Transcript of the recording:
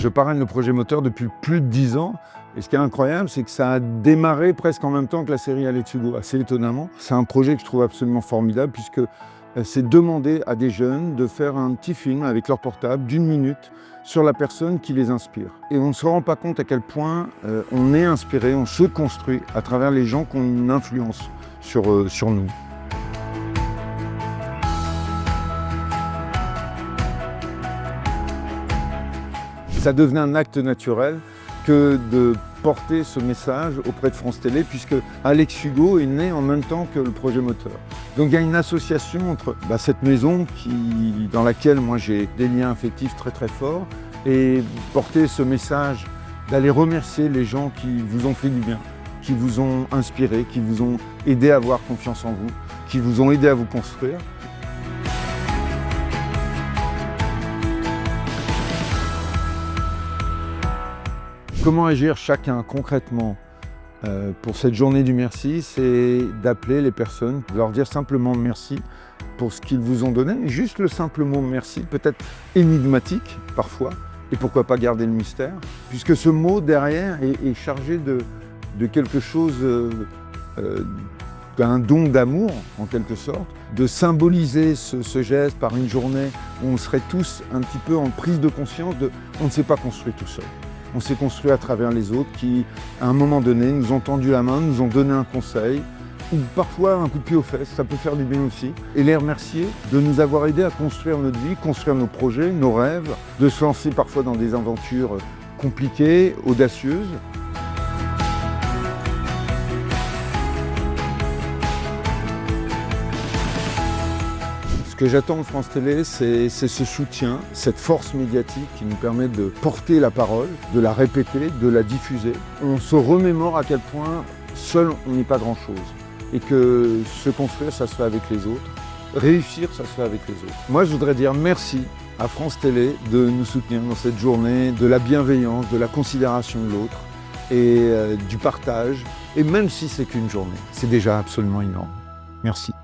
Je parraine le projet moteur depuis plus de 10 ans. Et ce qui est incroyable, c'est que ça a démarré presque en même temps que la série Alex Hugo, assez étonnamment. C'est un projet que je trouve absolument formidable puisque c'est demander à des jeunes de faire un petit film avec leur portable d'1 minute sur la personne qui les inspire. Et on ne se rend pas compte à quel point on est inspiré, on se construit à travers les gens qu'on influence sur nous. Ça devenait un acte naturel que de porter ce message auprès de France Télé, puisque Alex Hugo est né en même temps que le projet moteur. Donc il y a une association entre cette maison dans laquelle moi j'ai des liens affectifs très très forts, et porter ce message d'aller remercier les gens qui vous ont fait du bien, qui vous ont inspiré, qui vous ont aidé à avoir confiance en vous, qui vous ont aidé à vous construire. Comment agir chacun concrètement pour cette journée du merci? C'est d'appeler les personnes, de leur dire simplement merci pour ce qu'ils vous ont donné. Juste le simple mot merci, peut-être énigmatique parfois, et pourquoi pas garder le mystère, puisque ce mot derrière est chargé de quelque chose, d'un don d'amour en quelque sorte, de symboliser ce geste par une journée où on serait tous un petit peu en prise de conscience de on ne s'est pas construit tout seul. On s'est construit à travers les autres qui, à un moment donné, nous ont tendu la main, nous ont donné un conseil, ou parfois un coup de pied aux fesses, ça peut faire du bien aussi. Et les remercier de nous avoir aidés à construire notre vie, construire nos projets, nos rêves, de se lancer parfois dans des aventures compliquées, audacieuses. Ce que j'attends de France Télé, c'est ce soutien, cette force médiatique qui nous permet de porter la parole, de la répéter, de la diffuser. On se remémore à quel point seul on n'est pas grand-chose et que se construire, ça se fait avec les autres. Réussir, ça se fait avec les autres. Moi, je voudrais dire merci à France Télé de nous soutenir dans cette journée, de la bienveillance, de la considération de l'autre et du partage. Et même si c'est qu'une journée, c'est déjà absolument énorme. Merci.